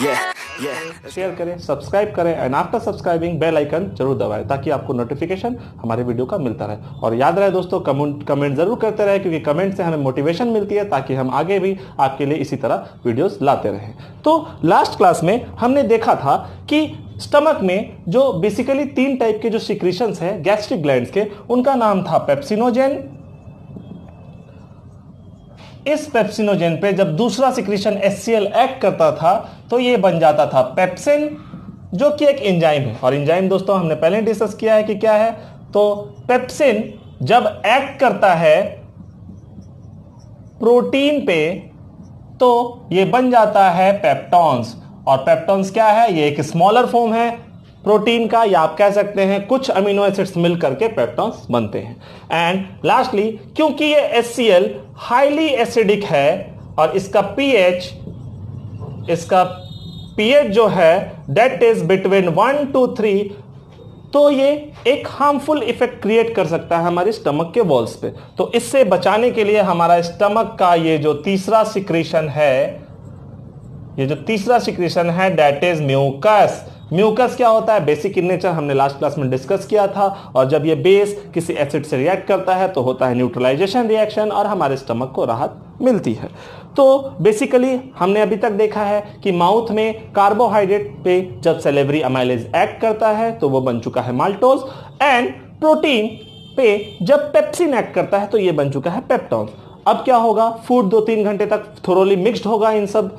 Share करें, subscribe करें and after subscribing bell icon जरूर दबाएं ताकि आपको नोटिफिकेशन हमारे वीडियो का मिलता रहे। और याद रहे दोस्तों, कमेंट जरूर करते रहे क्योंकि कमेंट से हमें मोटिवेशन मिलती है ताकि हम आगे भी आपके लिए इसी तरह वीडियोस लाते रहें। तो लास्ट क्लास में हमने देखा था कि स्टमक में जो बेसिकली 3 टाइप के जो सिक्रीशंस है गैस्ट्रिक ग्लैंड्स के, उनका नाम था पेप्सिनोजेन। इस पेप्सिनोजेन पे जब दूसरा सिक्रीशन HCl एक्ट करता था तो ये बन जाता था पेप्सिन, जो कि एक एंजाइम है। और एंजाइम दोस्तों हमने पहले डिस्कस किया है कि क्या है। तो पेप्सिन जब एक्ट करता है प्रोटीन पे तो ये बन जाता है पेप्टॉन्स। और पेप्टॉन्स क्या है? ये एक स्मॉलर फॉर्म है प्रोटीन का, या आप कह सकते हैं कुछ अमीनो एसिड्स मिलकर के पेप्टॉन्स बनते हैं। एंड लास्टली, क्योंकि ये HCl हाईली एसिडिक है और इसका pH जो है दैट इज बिटवीन 1 to 3, तो ये एक हार्मफुल इफेक्ट क्रिएट कर सकता है हमारे स्टमक के वॉल्स पे। तो इससे बचाने के लिए हमारा स्टमक का ये जो तीसरा सिक्रीशन है दैट इज म्यूकस। म्यूकस क्या होता है? बेसिक इन नेचर, हमने लास्ट क्लास में डिस्कस किया था। और जब ये बेस किसी एसिड से रिएक्ट करता है तो होता है न्यूट्रलाइजेशन रिएक्शन और हमारे स्टमक को राहत मिलती है। तो बेसिकली हमने अभी तक देखा है कि माउथ में कार्बोहाइड्रेट पे जब सेलेवरी अमाइलेज एक्ट करता है तो वो बन चुका है माल्टोज, एंड प्रोटीन पे जब पेप्सिन एक्ट करता है तो ये बन चुका है पेप्टॉन। अब क्या होगा? फूड 2-3 घंटे तक थोरोली मिक्स्ड होगा इन सब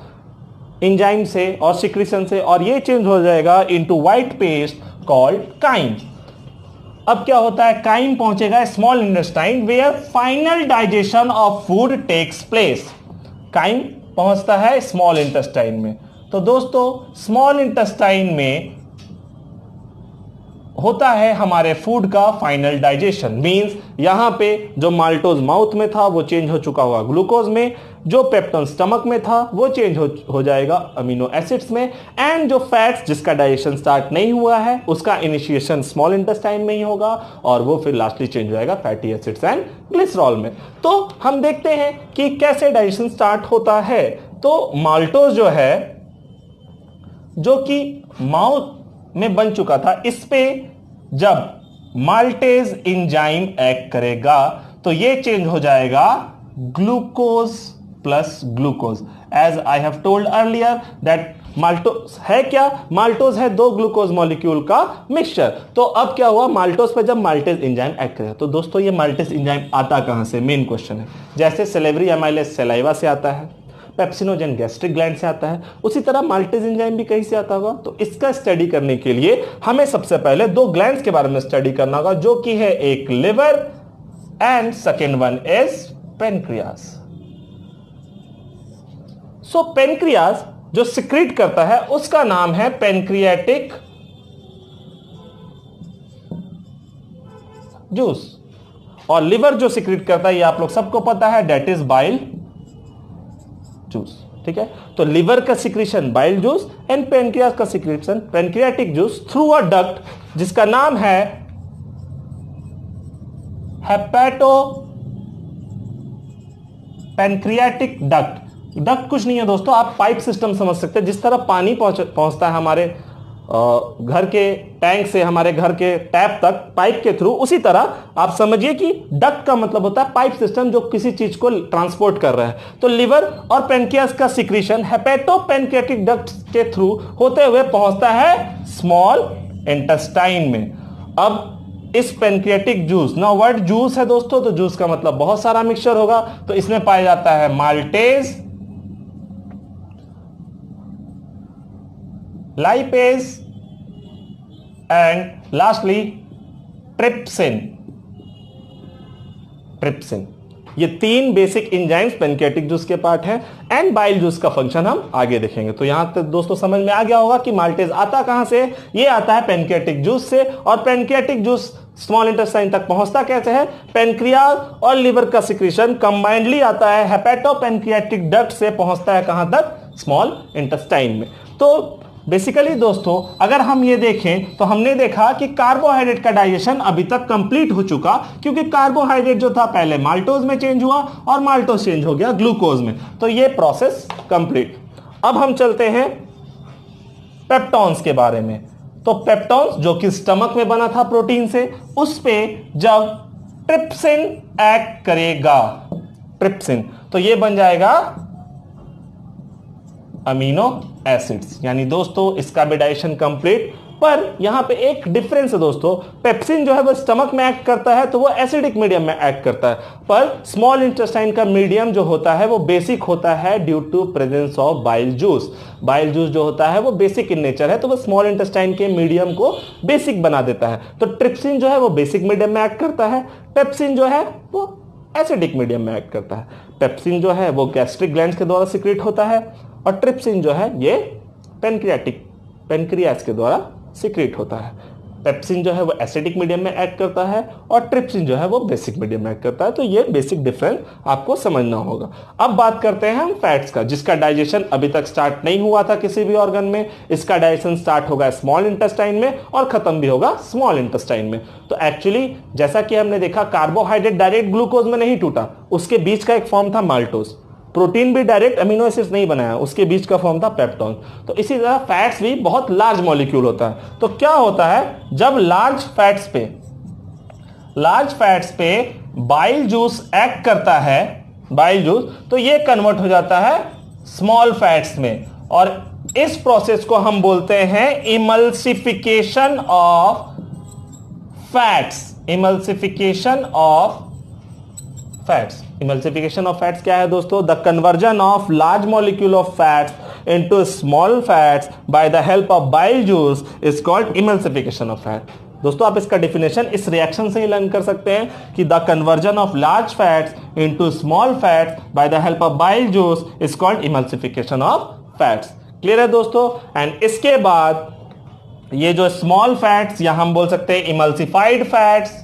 एंजाइम से और सिक्रीशन से, और ये चेंज हो जाएगा into white paste called chyme. अब क्या होता है? काइम पहुंचेगा small intestine where final digestion of food takes place. Chyme पहुंचता है स्मॉल इंटेस्टाइन में। तो दोस्तों स्मॉल इंटेस्टाइन में होता है हमारे फूड का फाइनल डाइजेशन। मींस यहां पे जो माल्टोज माउथ में था वो चेंज हो चुका होगा ग्लूकोज में, जो पेप्टॉन स्टमक में था वो चेंज हो जाएगा अमीनो एसिड्स में, एंड जो फैट्स जिसका डाइजेशन स्टार्ट नहीं हुआ है उसका इनिशिएशन स्मॉल इंटेस्टाइन में ही होगा और वो फिर लास्टली चेंज हो जाएगा फैटी एसिड्स एंड ग्लिसरॉल में। तो हम देखते हैं कि कैसे डाइजेशन स्टार्ट होता है। तो माल्टोज जो है, जो कि माउथ में बन चुका था, इस पे जब माल्टेज एंजाइम एक्ट करेगा तो ये चेंज हो जाएगा glucose plus glucose. As I have told earlier that maltose है क्या? माल्टोज है 2 ग्लूकोज मॉलिक्यूल का मिक्सचर। तो अब क्या हुआ? माल्टोज पे जब माल्टेज एंजाइम एक्ट करेगा तो दोस्तों ये माल्टेज एंजाइम आता कहां से? मेन क्वेश्चन है। जैसे सेलेवरी अमाइलेज सलाइवा से आता है, पेप्सिनोजेन गैस्ट्रिक ग्लैंड से आता है, उसी तरह माल्टेज एंजाइम भी कहीं से आता होगा। तो इसका स्टडी करने के लिए हमें सबसे पहले 2 ग्लैंड्स के बारे में स्टडी करना होगा, जो कि है एक liver and second one is pancreas. So pancreas जो सिक्रीट करता है उसका नाम है पेनक्रियाटिक जूस, और लिवर जो सिक्रीट करता है ये आप लोग सबको पता है दैट इज बाइल जूस। ठीक है, तो लिवर का secretion bile juice and pancreas का secretion pancreatic juice through a duct जिसका नाम है हेपेटो पेनक्रियाटिक डक्ट। डक्ट कुछ नहीं है दोस्तों, आप पाइप सिस्टम समझ सकते हैं। जिस तरह पानी पहुंचता है हमारे घर के टैंक से हमारे घर के टैप तक पाइप के थ्रू, उसी तरह आप समझिए कि डक्ट का मतलब होता है पाइप सिस्टम जो किसी चीज को ट्रांसपोर्ट कर रहा है। तो लिवर और पेनक्रियास का सिक्रीशन हेपेटो पेनक्रियाटिक डक्ट के थ्रू होते हुए पहुंचता है स्मॉल इंटेस्टाइन में। अब इस पेनक्रियाटिक जूस, ना वर्ड जूस है दोस्तों, तो जूस का मतलब बहुत सारा मिक्सचर होगा। तो इसमें पाया जाता है maltase, lipase and lastly trypsin. ये 3 बेसिक एंजाइम्स पेनक्रियाटिक जूस के पार्ट हैं, एंड बाइल जूस का फंक्शन हम आगे देखेंगे। तो यहां तक दोस्तों समझ में आ गया होगा कि माल्टेज आता कहां से? ये आता है पेनक्रियाटिक जूस से, और पेनक्रियाटिक जूस स्मॉल इंटेस्टाइन तक पहुंचता कैसे है? पेनक्रियास और लिवर का सिक्रीशन कंबाइंडली आता है हेपेटो पेनक्रियाटिक डक्ट से, पहुंचता है कहां तक? स्मॉल इंटेस्टाइन में। तो बेसिकली दोस्तों अगर हम ये देखें तो हमने देखा कि कार्बोहाइड्रेट का डाइजेशन अभी तक कंप्लीट हो चुका, क्योंकि कार्बोहाइड्रेट जो था पहले माल्टोज में चेंज हुआ और माल्टोज चेंज हो गया ग्लूकोज में। तो ये प्रोसेस कंप्लीट। अब हम चलते हैं पेप्टॉन्स के बारे में। तो पेप्टॉन्स जो कि स्टमक में बना था प्रोटीन से, उस पे जब ट्रिप्सिन एक्ट करेगा, ट्रिप्सिन, तो ये बन जाएगा अमीनो एसिड्स। यानी दोस्तों इसका भी डाइजेशन कंप्लीट। पर यहां पे एक डिफरेंस है दोस्तों, पेप्सिन जो है वो स्टमक में एक्ट करता है तो वो एसिडिक मीडियम में एक्ट करता है, पर स्मॉल इंटेस्टाइन का मीडियम जो होता है वो बेसिक होता है due to presence of bile juice. Bile juice जो होता है वो बेसिक इन नेचर है, तो वो स्मॉल इंटेस्टाइन के मीडियम को बेसिक बना देता है। तो ट्रिप्सिन जो है वो बेसिक मीडियम में एक्ट करता है, पेप्सिन जो है वो एसिडिक मीडियम में एक्ट करता है। पेप्सिन जो है वो गैस्ट्रिक ग्लैंड्स के द्वारा सिक्रेट होता है और ट्रिप्सिन जो है ये पेनक्रियास के द्वारा सीक्रेट होता है। पेप्सिन जो है वो एसिडिक मीडियम में एक्ट करता है और ट्रिप्सिन जो है वो बेसिक मीडियम में एक्ट करता है। तो ये बेसिक डिफरेंस आपको समझना होगा। अब बात करते हैं हम फैट्स का, जिसका डाइजेशन अभी तक स्टार्ट नहीं हुआ था किसी भी ऑर्गन में। इसका डाइजेशन स्टार्ट होगा स्मॉल इंटेस्टाइन में और खत्म भी होगा स्मॉल इंटेस्टाइन में। तो एक्चुअली जैसा कि हमने देखा, कार्बोहाइड्रेट डायरेक्ट ग्लूकोज में नहीं टूटा, उसके बीच का एक फॉर्म था माल्टोज। प्रोटीन भी डायरेक्ट अमीनो एसिड्स नहीं बनाया, उसके बीच का फॉर्म था पेप्टोन। तो इसी तरह फैट्स भी बहुत लार्ज मॉलिक्यूल होता है। तो क्या होता है, जब लार्ज फैट्स पे बाइल जूस एक्ट करता है, बाइल जूस, तो ये कन्वर्ट हो जाता है स्मॉल फैट्स में, और इस प्रोसेस को हम बोलते हैं emulsification of fats. Emulsification of fats क्या है दोस्तों? The conversion of large molecule of fats into small fats bye the help of bile juice is called emulsification of fat. दोस्तों आप इसका डेफिनेशन इस रिएक्शन से ही लर्न कर सकते हैं कि the conversion of large fats into small fats bye the help of bile juice is called emulsification of fats. Clear है दोस्तों? एंड इसके बाद ये जो स्मॉल फैट्स, यहां हम बोल सकते हैं इमल्सिफाइड फैट्स,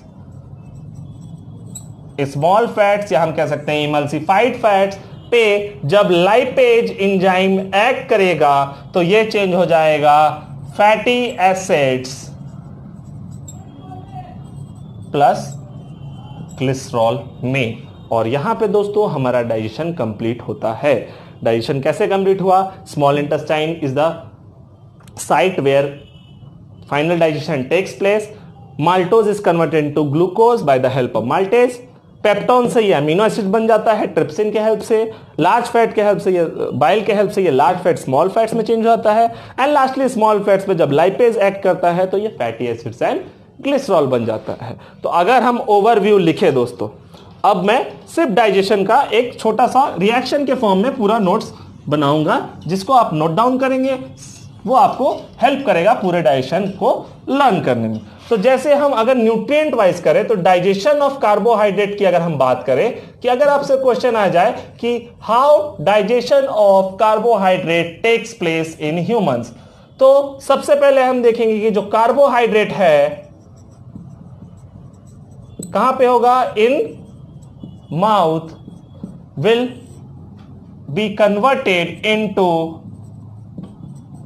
स्मॉल फैट्स या हम कह सकते हैं इमल्सिफाइड फैट्स पे जब लाइपेज एंजाइम एक्ट करेगा तो ये चेंज हो जाएगा फैटी एसिड्स प्लस ग्लिसरॉल में। और यहां पे दोस्तों हमारा डाइजेशन कंप्लीट होता है। डाइजेशन कैसे कंप्लीट हुआ? Small intestine is the site where final digestion takes place. Maltose is converted into glucose by the help of maltase. Peptone से ये अमीनो एसिड बन जाता है ट्रिप्सिन के हेल्प से। लार्ज फैट के हेल्प से ये बाइल के हेल्प से ये लार्ज फैट स्मॉल फैट्स में चेंज होता है। एंड लास्टली स्मॉल फैट्स पे जब लाइपेज एक्ट करता है तो ये फैटी एसिड्स एंड ग्लिसरॉल बन जाता है। तो अगर हम ओवरव्यू लिखे दोस्तों, अब मैं सिर्फ डाइजेशन का एक छोटा सा रिएक्शन के फॉर्म में पूरा नोट्स बनाऊंगा, जिसको आप नोट डाउन करेंगे, वो आपको हेल्प करेगा पूरे डाइजेशन को लर्न करने में। तो जैसे हम अगर न्यूट्रिएंट वाइज करें तो डाइजेशन ऑफ कार्बोहाइड्रेट की अगर हम बात करें कि अगर आपसे क्वेश्चन आ जाए कि how digestion of carbohydrate takes place in humans, तो सबसे पहले हम देखेंगे कि जो कार्बोहाइड्रेट है कहां पे होगा? In mouth will be converted into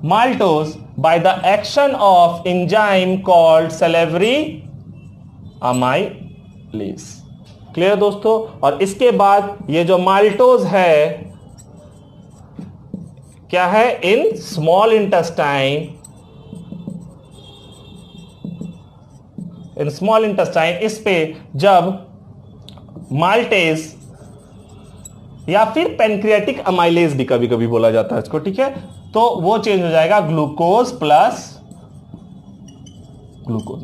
maltose by the action of enzyme called salivary amylase। Clear दोस्तों? और इसके बाद ये जो माल्टोज है क्या है? इन स्मॉल इंटेस्टाइन, इस पे जब माल्टेज या फिर पेनक्रियाटिक अमाइलेज भी कभी कभी बोला जाता है इसको, ठीक है, तो वो चेंज हो जाएगा ग्लूकोज प्लस ग्लूकोज।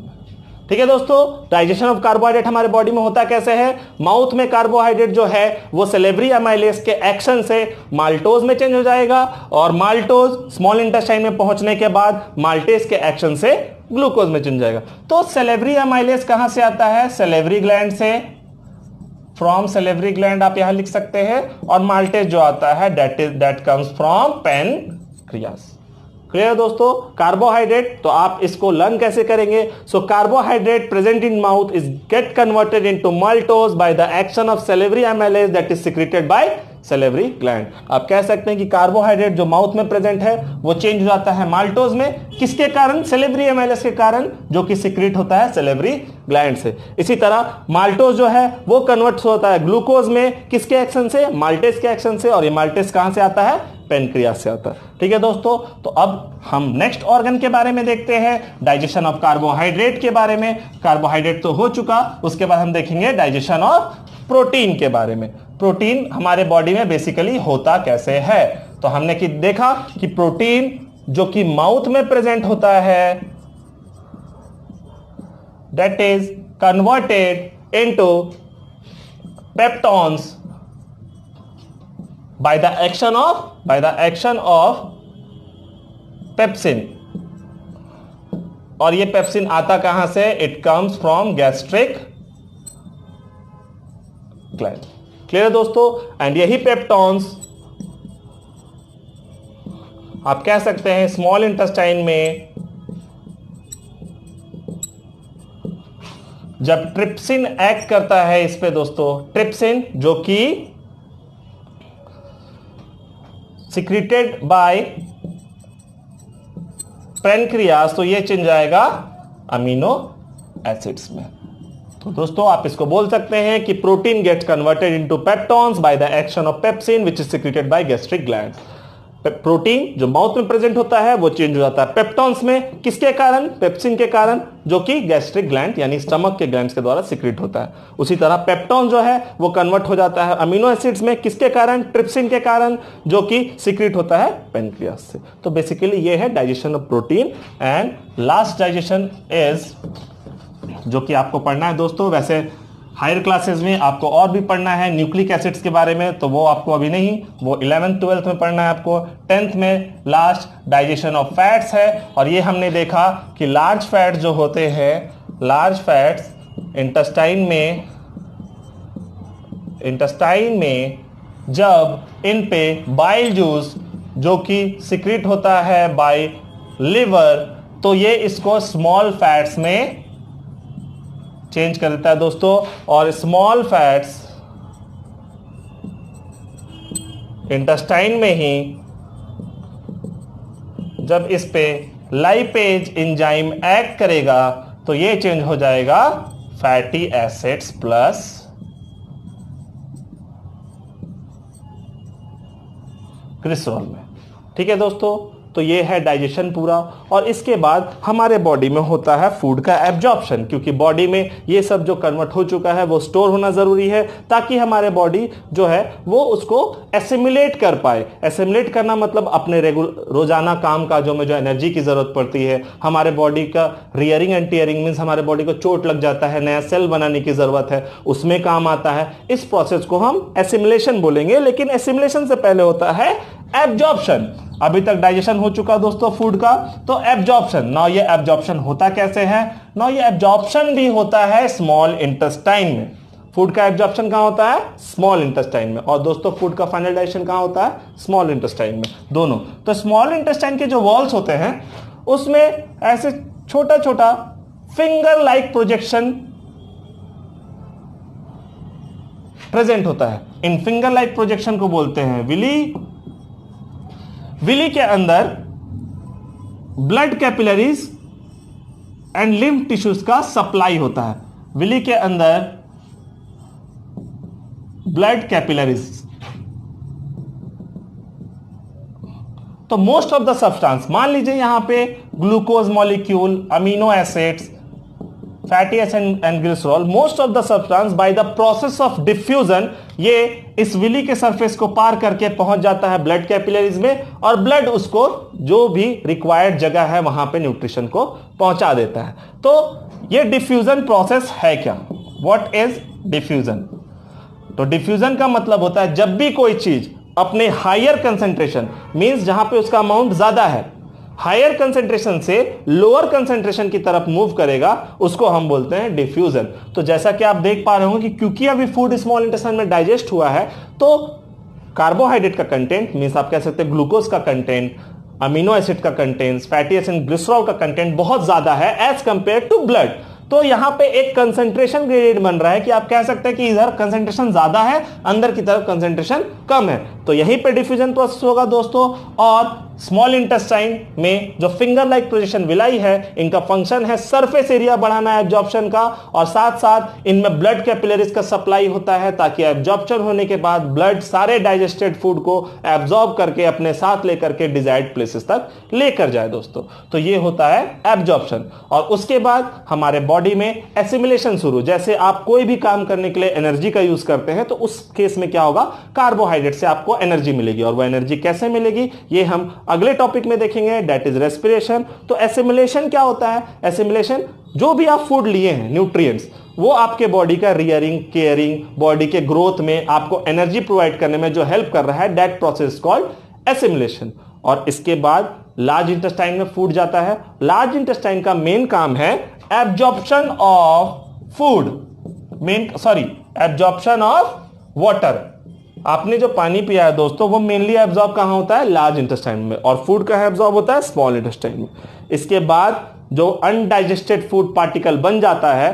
ठीक है दोस्तों, डाइजेशन ऑफ कार्बोहाइड्रेट हमारे बॉडी में होता कैसे है? माउथ में कार्बोहाइड्रेट जो है वो सेलेब्री अमाइलेज के एक्शन से माल्टोज में चेंज हो जाएगा और माल्टोज स्मॉल इंटेस्टाइन में पहुंचने के बाद माल्टेज के एक्शन से ग्लूकोज में चेंज हो जाएगा। तो सेलेब्री अमाइलेज कहां से आता है? सेलेब्री ग्लैंड से, फ्रॉम सेलेब्री ग्लैंड आप यहां लिख सकते हैं, और माल्टेज जो आता है that comes from pancreas. Clear दोस्तों? कार्बोहाइड्रेट, तो आप इसको लर्न कैसे करेंगे? So carbohydrate present in mouth is get converted into maltose by the action of salivary amylase that is secreted by salivary gland. आप कह सकते हैं कि कार्बोहाइड्रेट जो माउथ में प्रेजेंट है वो चेंज हो जाता है माल्टोज में, किसके कारण? सेलेब्री अमाइलेज के कारण, जो कि सिक्रेट होता है सेलेब्री ग्लैंड से। इसी तरह माल्टोज जो है वो कन्वर्ट होता है ग्लूकोज में, किसके एक्शन से? माल्टेज के एक्शन से। और ये माल्टेज कहां से आता है? पेनक्रियास से आता है। ठीक है दोस्तों, तो अब हम नेक्स्ट ऑर्गन के बारे में देखते हैं, डाइजेशन ऑफ कार्बोहाइड्रेट के बारे में। कार्बोहाइड्रेट तो हो चुका, उसके बाद हम देखेंगे डाइजेशन ऑफ प्रोटीन के बारे में। प्रोटीन हमारे बॉडी में बेसिकली होता कैसे है, तो हमने देखा कि प्रोटीन जो कि माउथ में प्रेजेंट होता है, that is converted into peptones by the action of pepsin. और ये पेप्सिन आता कहां से? It comes from gastric gland. Clear है दोस्तों? एंड यही पेप्टॉन्स आप कह सकते हैं स्मॉल इंटेस्टाइन में जब ट्रिप्सिन एक्ट करता है इस पे दोस्तों, ट्रिप्सिन जो कि सिक्रीटेड बाय पैनक्रियास, तो ये चेंज आएगा अमीनो एसिड्स में। तो दोस्तों आप इसको बोल सकते हैं कि protein gets converted into peptones by the action of pepsin which is secreted by gastric gland. Protein जो माउथ में प्रेजेंट होता है वो चेंज हो जाता है पेप्टॉन्स में, किसके कारण? पेप्सिन के कारण, जो कि गैस्ट्रिक ग्लैंड यानी स्टमक के ग्लैंड्स के द्वारा सिक्रीट होता है। उसी तरह पेप्टॉन जो है वो कन्वर्ट हो जाता है अमीनो एसिड्स में, किसके कारण? ट्रिप्सिन के कारण, जो कि सिक्रीट होता है पेनक्रियास से। तो बेसिकली ये है digestion of protein. And last digestion is, जो कि आपको पढ़ना है दोस्तों, वैसे हायर क्लासेस में आपको और भी पढ़ना है न्यूक्लिक एसिड्स के बारे में, तो वो आपको अभी नहीं, वो 11th 12th में पढ़ना है आपको। 10th में लास्ट डाइजेशन ऑफ फैट्स है। और ये हमने देखा कि लार्ज फैट जो होते हैं, लार्ज फैट्स इंटेस्टाइन में जब इन पे बाइल जूस जो कि सिक्रीट होता है बाय लिवर, तो ये इसको स्मॉल फैट्स में चेंज कर देता है दोस्तों। और स्मॉल फैट्स इंटेस्टाइन में ही जब इस पे लाइपेज एंजाइम एक्ट करेगा तो ये चेंज हो जाएगा फैटी एसिड्स प्लस ग्लिसरॉल में। ठीक है दोस्तों, तो ये है डाइजेशन पूरा। और इसके बाद हमारे बॉडी में होता है फूड का एब्जॉर्प्शन, क्योंकि बॉडी में ये सब जो कन्वर्ट हो चुका है वो स्टोर होना जरूरी है ताकि हमारे बॉडी जो है वो उसको एसिमुलेट कर पाए। एसिमुलेट करना मतलब अपने रोजाना काम का जो एनर्जी की जरूरत पड़ती है, हमारे बॉडी का रियरिंग एंड टीयरिंग मीन्स हमारे बॉडी को चोट लग जाता है, नया सेल बनाने की जरूरत है, उसमें काम आता है। इस प्रोसेस को हम एसिमुलेशन बोलेंगे, लेकिन एसिमुलेशन से पहले होता है एब्जॉर्प्शन। अभी तक डाइजेशन हो चुका दोस्तों फूड का, तो एब्जॉर्प्शन। नाउ ये एब्जॉर्प्शन होता कैसे है? नाउ ये एब्जॉर्प्शन भी होता है स्मॉल इंटेस्टाइन में। फूड का एब्जॉर्प्शन कहां होता है? स्मॉल इंटेस्टाइन में। और दोस्तों फूड का फाइनल डाइजेशन कहां होता है? स्मॉल इंटेस्टाइन में, दोनों। तो स्मॉल इंटेस्टाइन के जो वॉल्स होते हैं उसमें ऐसे छोटा छोटा फिंगर लाइक प्रोजेक्शन प्रेजेंट होता है। इन फिंगर लाइक प्रोजेक्शन को बोलते हैं विली। विली के अंदर blood capillaries and lymph tissues का सप्लाई होता है। विली के अंदर ब्लड कैपिलरीज, तो मोस्ट ऑफ द सब्सटेंस, मान लीजिए यहां पे glucose molecule, amino acids, fatty acid and glycerol, most of the substance by the process of diffusion ये इस विली के सरफेस को पार करके पहुंच जाता है ब्लड कैपिलरीज में, और ब्लड उसको जो भी रिक्वायर्ड जगह है वहां पे न्यूट्रिशन को पहुंचा देता है। तो ये डिफ्यूजन प्रोसेस है क्या? What is diffusion? तो डिफ्यूजन का मतलब होता है जब भी कोई चीज अपने हायर कंसेंट्रेशन मींस जहां पे उसका अमाउंट ज्यादा है, हायर कंसेंट्रेशन से लोअर कंसेंट्रेशन की तरफ मूव करेगा, उसको हम बोलते हैं डिफ्यूजन। तो जैसा कि आप देख पा रहे होंगे कि क्योंकि अभी फूड स्मॉल इंटेस्टाइन में डाइजेस्ट हुआ है, तो कार्बोहाइड्रेट का कंटेंट मींस आप कह सकते हैं ग्लूकोज का कंटेंट, अमीनो एसिड का कंटेंट, फैटी एसिड, ग्लिसरॉल का कंटेंट बहुत ज्यादा है एज कंपेयर टू ब्लड। तो यहां पे एक कंसेंट्रेशन ग्रेडियंट बन रहा है कि आप कह सकते हैं कि इधर कंसेंट्रेशन ज्यादा है, अंदर की तरफ कंसेंट्रेशन कम है। तो यहीं पे डिफ्यूजन प्रोसेस होगा दोस्तों। और स्मॉल इंटेस्टाइन में जो फिंगर लाइक पोजीशन विलाई है, इनका फंक्शन है सरफेस एरिया बढ़ाना एब्जॉर्प्शन का, और साथ साथ इनमें ब्लड कैपिलरीज का सप्लाई होता है ताकि एब्जॉर्प्शन होने के बाद ब्लड सारे डाइजेस्टेड फूड को एब्जॉर्ब करके अपने साथ लेकर के डिजायर्ड प्लेसेस तक लेकर जाए दोस्तों। तो ये होता है एब्जॉर्प्शन। और उसके बाद हमारे बॉडी में एसिमिलेशन शुरू। जैसे आप कोई भी काम करने के लिए एनर्जी का यूज करते हैं तो उस केस में क्या होगा, कार्बोहाइड्रेट से आपको एनर्जी मिलेगी। और वो एनर्जी कैसे मिलेगी ये हम अगले टॉपिक में देखेंगे, दैट इज रेस्पिरेशन। तो एसिमिलेशन क्या होता है? एसिमिलेशन, जो भी आप फूड लिए हैं न्यूट्रिएंट्स, वो आपके बॉडी का रियरिंग, केयरिंग, बॉडी के ग्रोथ में आपको एनर्जी प्रोवाइड करने में जो हेल्प कर रहा है, दैट प्रोसेस कॉल्ड एसिमिलेशन। और इसके बाद लार्ज इंटेस्टाइन में फूड जाता है। लार्ज इंटेस्टाइन का मेन काम है absorption of food, absorption of water. आपने जो पानी पिया है दोस्तों, वो मेनली एब्जॉर्ब कहां होता है? लार्ज इंटेस्टाइन में। और फूड कहां एब्जॉर्ब होता है? स्मॉल इंटेस्टाइन में। इसके बाद जो अनडाइजेस्टेड फूड पार्टिकल बन जाता है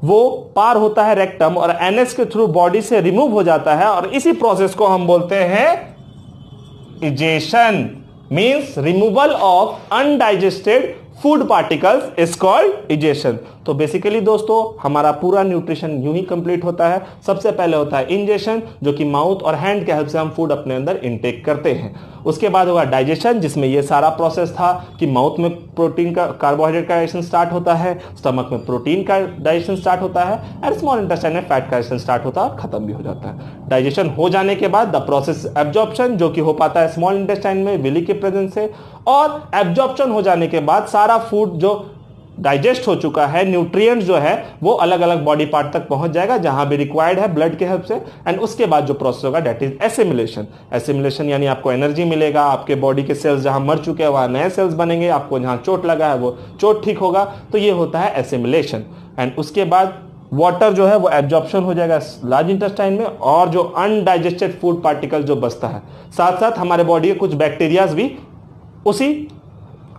वो पार होता है रेक्टम और एनएस के थ्रू बॉडी से रिमूव हो जाता है, और इसी प्रोसेस को हम बोलते हैं egestion. Means removal of undigested food particles is called egestion. तो बेसिकली दोस्तों हमारा पूरा न्यूट्रिशन यूं ही कंप्लीट होता है। सबसे पहले होता है इंजेशन, जो कि माउथ और हैंड के हेल्प से हम फूड अपने अंदर इनटेक करते हैं। उसके बाद होगा डाइजेशन, जिसमें ये सारा प्रोसेस था कि माउथ में प्रोटीन का, कार्बोहाइड्रेट का डाइजेशन स्टार्ट होता है, स्टमक में प्रोटीन का डाइजेशन स्टार्ट होता है, एंड स्मॉल इंटेस्टाइन में फैट का डाइजेशन स्टार्ट होता है और खत्म भी हो जाता है। डाइजेशन हो जाने के बाद द प्रोसेस एब्जॉर्प्शन, जो कि हो पाता है स्मॉल इंटेस्टाइन में विली के प्रेजेंस से। और एब्जॉर्प्शन हो जाने के बाद सारा फूड जो डाइजेस्ट हो चुका है, न्यूट्रिएंट्स जो है वो अलग अलग बॉडी पार्ट तक पहुंच जाएगा जहां भी रिक्वायर्ड है ब्लड के हेल्प से। एंड उसके बाद जो प्रोसेस होगा दैट इज एसिमिलेशन। एसिमिलेशन यानी आपको एनर्जी मिलेगा, आपके बॉडी के सेल्स जहां मर चुके हैं वहां नए सेल्स बनेंगे, आपको जहां चोट लगा है वो चोट ठीक होगा। तो ये होता है एसिमिलेशन। एंड उसके बाद वाटर जो है वो एब्जॉर्प्शन हो जाएगा लार्ज इंटेस्टाइन में, और जो अनडाइजेस्टेड फूड पार्टिकल जो बचता है, साथ साथ हमारे बॉडी के कुछ बैक्टीरियाज भी उसी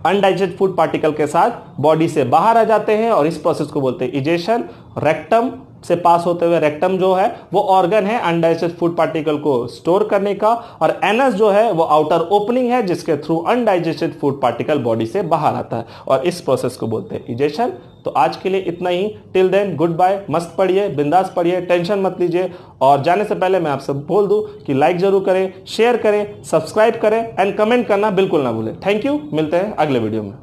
अनडाइजेस्टेड फूड पार्टिकल के साथ बॉडी से बाहर आ जाते हैं, और इस प्रोसेस को बोलते हैं इजेशन। रेक्टम से पास होते हुए, रेक्टम जो है वो ऑर्गन है अनडाइजेस्टेड फूड पार्टिकल को स्टोर करने का, और एनस जो है वो आउटर ओपनिंग है जिसके through undigested food particle body से बाहर आता है, और इस प्रोसेस को बोलते हैं इजेशन। तो आज के लिए इतना ही। Till then goodbye. मस्त पढ़िए, बिंदास पढ़िए, टेंशन मत लीजिए। और जाने से पहले मैं आपसे बोल दूं कि लाइक जरूर करें, शेयर करें, सब्सक्राइब करें एंड कमेंट करना बिल्कुल ना भूलें। Thank you. मिलते हैं अगले वीडियो में।